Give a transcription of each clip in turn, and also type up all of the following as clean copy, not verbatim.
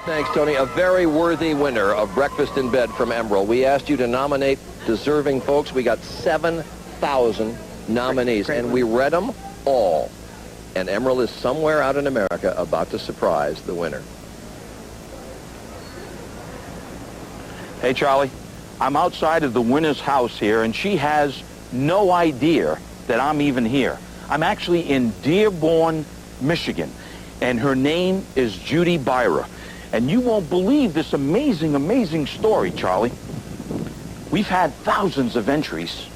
Thanks, Tony. A very worthy winner of Breakfast in Bed from Emeril. We asked you to nominate deserving folks. We got 7,000 nominees, great and we read them all. And Emeril is somewhere out in America about to surprise the winner. Hey, Charlie. I'm outside of the winner's house here, and she has no idea that I'm even here. I'm actually in Dearborn, Michigan, and her name is Judy Byrwa. And you won't believe this amazing, amazing story, Charlie. We've had thousands of entries,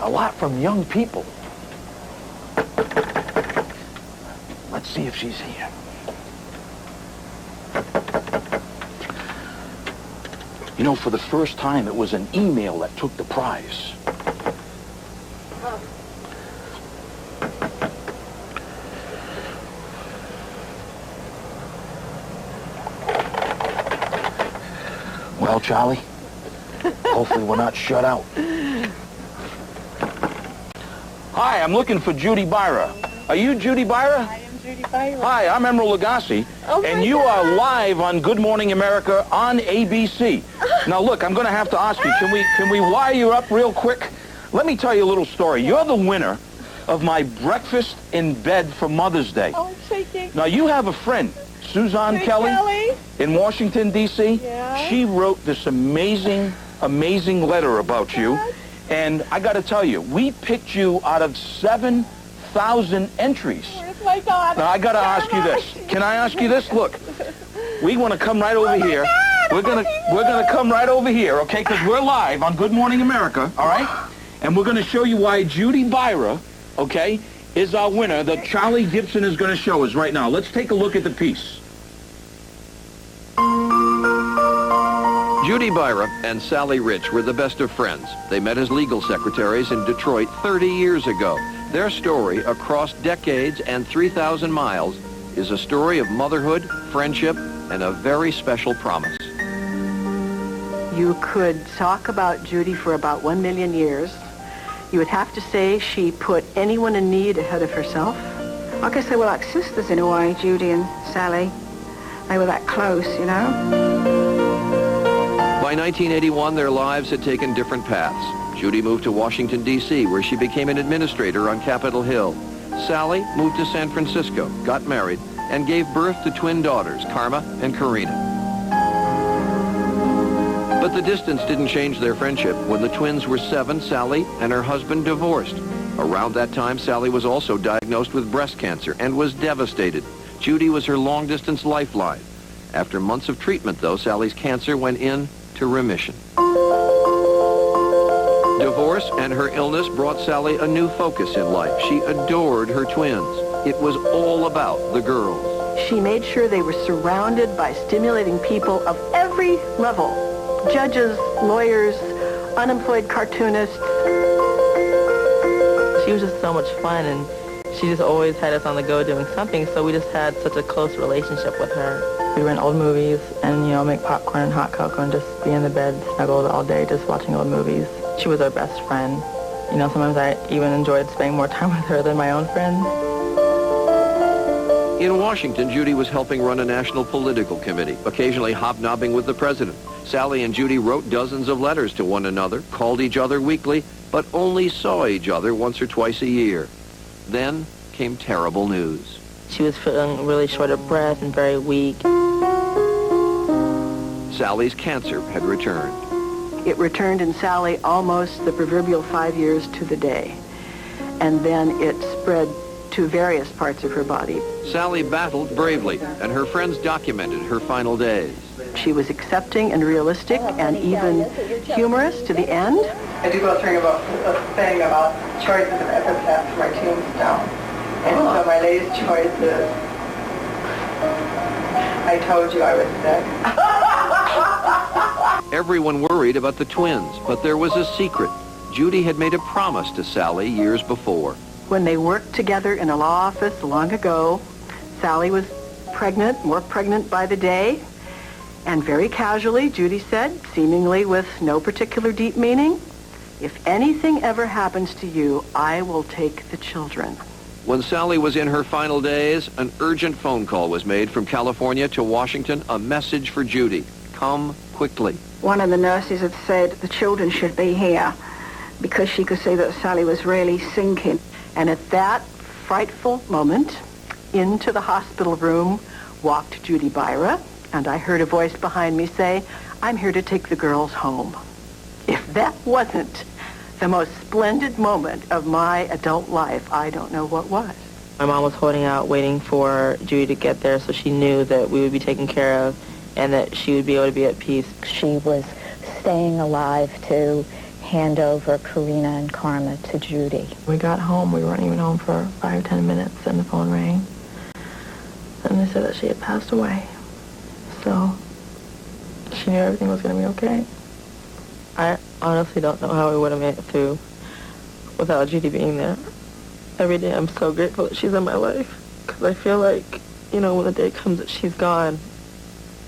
a lot from young people. Let's see if she's here. You know, for the first time, it was an email that took the prize. Well, Charlie, hopefully we're not shut out. Hi, I'm looking for Judy Byrwa. Are you Judy Byrwa? I am Judy Byrwa. Hi, I'm Emeril Lagasse, and you are live on Good Morning America on ABC. Now, look, I'm going to have to ask you, can we wire you up real quick? Let me tell you a little story. You're the winner of my Breakfast in Bed for Mother's Day. Oh, I'm shaking. Now, you have a friend, Suzanne Kelly, in Washington, D.C. Yeah. She wrote this amazing, amazing letter about you. And I got to tell you, we picked you out of 7,000 entries. Where's my daughter? Now, I got to ask you this. Can I ask you this? Look, we want to come right over here. We're gonna come right over here, okay? Because we're live on Good Morning America, all right? And we're going to show you why Judy Byrwa, okay, is our winner that Charlie Gibson is going to show us right now. Let's take a look at the piece. Judy Byrwa and Sally Rich were the best of friends. They met as legal secretaries in Detroit 30 years ago. Their story, across decades and 3,000 miles, is a story of motherhood, friendship, and a very special promise. You could talk about Judy for about 1 million years. You would have to say she put anyone in need ahead of herself. I guess they were like sisters in a way, Judy and Sally. They were that close, you know. By 1981, their lives had taken different paths. Judy moved to Washington, D.C., where she became an administrator on Capitol Hill. Sally moved to San Francisco, got married, and gave birth to twin daughters, Karma and Karina. But the distance didn't change their friendship. When the twins were 7, Sally and her husband divorced. Around that time, Sally was also diagnosed with breast cancer and was devastated. Judy was her long-distance lifeline. After months of treatment, though, Sally's cancer went into remission. Divorce and her illness brought Sally a new focus in life. She adored her twins. It was all about the girls. She made sure they were surrounded by stimulating people of every level. Judges, lawyers, unemployed cartoonists. She was just so much fun, and she just always had us on the go doing something, so we just had such a close relationship with her. We rent old movies and, you know, make popcorn and hot cocoa and just be in the bed snuggled all day just watching old movies. She was our best friend. You know, sometimes I even enjoyed spending more time with her than my own friends. In Washington, Judy was helping run a national political committee, occasionally hobnobbing with the president. Sally and Judy wrote dozens of letters to one another, called each other weekly, but only saw each other once or twice a year. Then came terrible news. She was feeling really short of breath and very weak. Sally's cancer had returned. It returned in Sally almost the proverbial 5 years to the day. And then it spread to various parts of her body. Sally battled bravely, and her friends documented her final days. She was accepting and realistic and even humorous to the end. I do go through a thing about choices of epitaphs for my tombstone. And so my latest choice is, I told you I was sick. Everyone worried about the twins, but there was a secret. Judy had made a promise to Sally years before. When they worked together in a law office long ago, Sally was pregnant, more pregnant by the day. And very casually, Judy said, seemingly with no particular deep meaning, if anything ever happens to you, I will take the children. When Sally was in her final days, an urgent phone call was made from California to Washington, a message for Judy. Come quickly. One of the nurses had said the children should be here because she could see that Sally was really sinking. And at that frightful moment, into the hospital room walked Judy Byrwa, and I heard a voice behind me say, "I'm here to take the girls home." If that wasn't the most splendid moment of my adult life, I don't know what was. My mom was holding out, waiting for Judy to get there so she knew that we would be taken care of and that she would be able to be at peace. She was staying alive to hand over Karina and Karma to Judy. We got home. We weren't even home for 5 or 10 minutes, and the phone rang. And they said that she had passed away. So she knew everything was going to be okay. I honestly don't know how we would have made it through without Judy being there. Every day I'm so grateful that she's in my life, because I feel like, when the day comes that she's gone,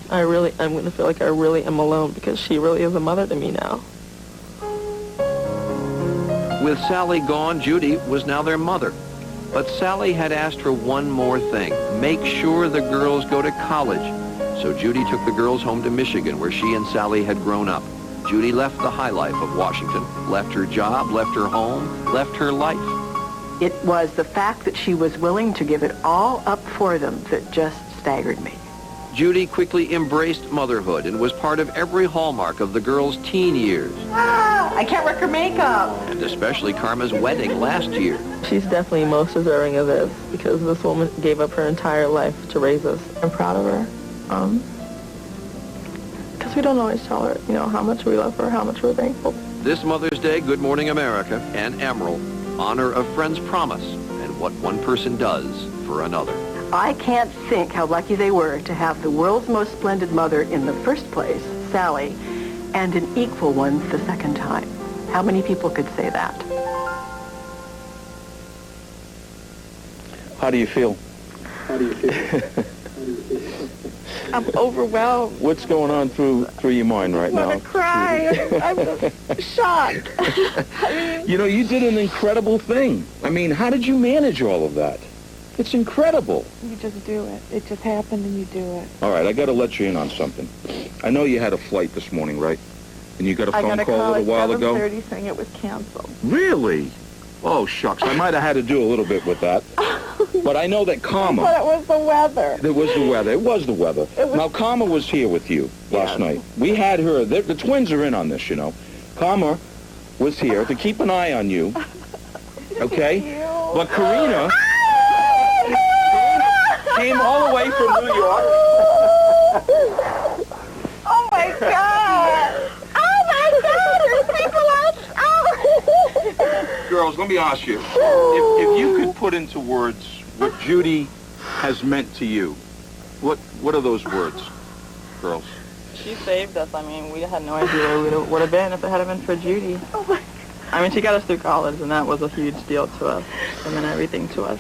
I'm going to feel like I really am alone, because she really is a mother to me now. With Sally gone, Judy was now their mother. But Sally had asked for one more thing: make sure the girls go to college. So Judy took the girls home to Michigan, where she and Sally had grown up. Judy left the high life of Washington, left her job, left her home, left her life. It was the fact that she was willing to give it all up for them that just staggered me. Judy quickly embraced motherhood and was part of every hallmark of the girls' teen years. I can't work her makeup. And especially Karma's wedding last year. She's definitely most deserving of this, because this woman gave up her entire life to raise us. I'm proud of her. Because we don't always tell her, how much we love her, how much we're thankful. This Mother's Day, Good Morning America and Emeril honor a friend's promise and what one person does for another. I can't think how lucky they were to have the world's most splendid mother in the first place, Sally, and an equal one the second time. How many people could say that? How do you feel? I'm overwhelmed. What's going on through your mind right I now? want to cry. I'm just shocked. You did an incredible thing. How did you manage all of that? It's incredible. You just do it. It just happened and you do it. All right, I got to let you in on something. I know you had a flight this morning, right? And you got a phone call a little while ago? I got a call at 7:30 saying it was canceled. Really? Oh, shucks. I might have had to do a little bit with that. But I know that Karma... But it was the weather. It was the weather. It was the weather. Now, Karma was here with you last night. We had her. The twins are in on this, Karma was here to keep an eye on you. Okay? But Karina came all the way from New York. Oh, my God. Oh, my God. There's people out. Oh. Girls, let me ask you. If you could put into words what Judy has meant to you, what are those words, girls? She saved us. We had no idea where we would have been if it hadn't been for Judy. She got us through college, and that was a huge deal to us. It meant everything to us.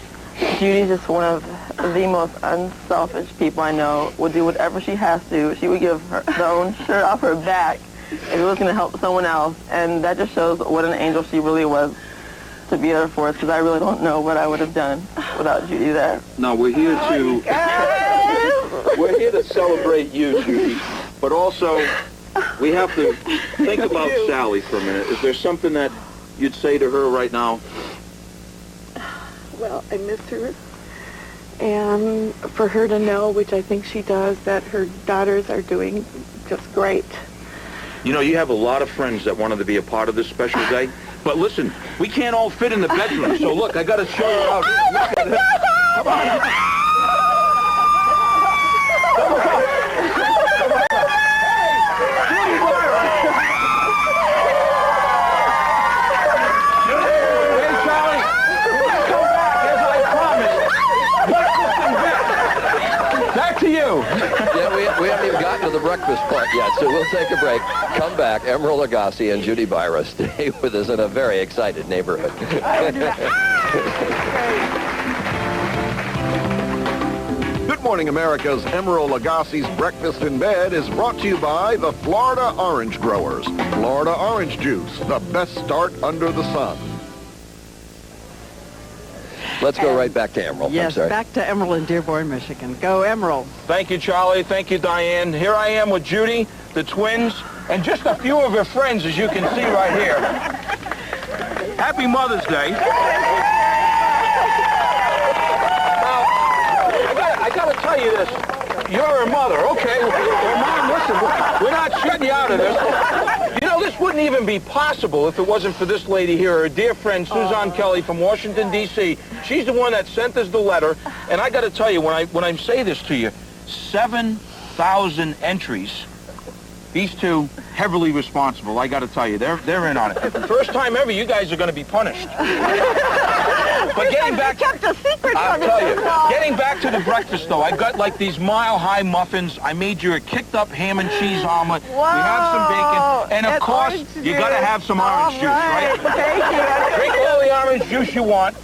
Judy's just one of the most unselfish people I know. Would do whatever she has to. She would give her own shirt off her back if it was going to help someone else. And that just shows what an angel she really was to be there for us, because I really don't know what I would have done without Judy there. Now, we're here to celebrate you, Judy, but also we have to think about Sally for a minute. Is there something that you'd say to her right now? Well, I miss her. And for her to know, which I think she does, that her daughters are doing just great. You have a lot of friends that wanted to be a part of this special day. But listen, we can't all fit in the bedroom. So look, I got to show you out. Look at this. Come on. Yeah, we haven't even gotten to the breakfast part yet, so we'll take a break. Come back. Emeril Lagasse and Judy Byrwa stay with us in a very excited neighborhood. Good Morning America's Emeril Lagasse's Breakfast in Bed is brought to you by the Florida Orange Growers. Florida Orange Juice, the best start under the sun. Let's go right back to Emeril. I'm Yes, sorry. back to Emeril in Dearborn, Michigan. Go, Emeril. Thank you, Charlie. Thank you, Diane. Here I am with Judy, the twins, and just a few of her friends, as you can see right here. Happy Mother's Day. Now, I got to tell you this. You're a mother, okay? Well, Mom, listen, we're not shutting you out of this. You know, this wouldn't even be possible if it wasn't for this lady here, her dear friend Suzanne Kelly from Washington, D.C. She's the one that sent us the letter, and I got to tell you, when I say this to you, 7,000 entries. These two, heavily responsible, I got to tell you. They're in on it. First time ever, you guys are going to be punished. But getting back... kept a secret I'll from tell us. you. Getting back to the breakfast, though, I've got like these mile-high muffins. I made you a kicked-up ham and cheese omelet. We have some bacon. And, of course, you got to have some orange juice, right? Thank you. Drink all the orange juice you want.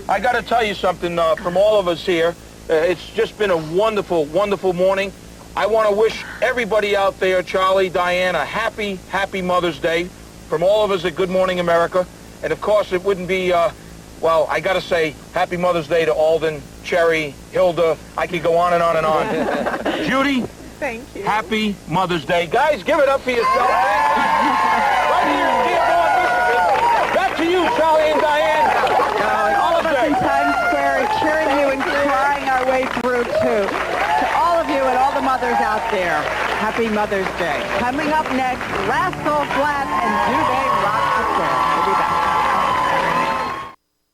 I got to tell you something from all of us here. It's just been a wonderful, wonderful morning. I want to wish everybody out there, Charlie, Diane, a happy, happy Mother's Day from all of us at Good Morning America. And, of course, it wouldn't be, well, I got to say happy Mother's Day to Alden, Cherry, Hilda. I could go on and on and on. Judy, Thank you. happy Mother's Day. Guys, give it up for yourself. Right here in Dearborn, Michigan. Back to you, Charlie and Diane. All of us in Times Square are cheering you and crying our way through, too. To all of you and all the mothers out there, happy Mother's Day. Coming up next, Rascal Flatts and Do They Rock the Show. We'll be back.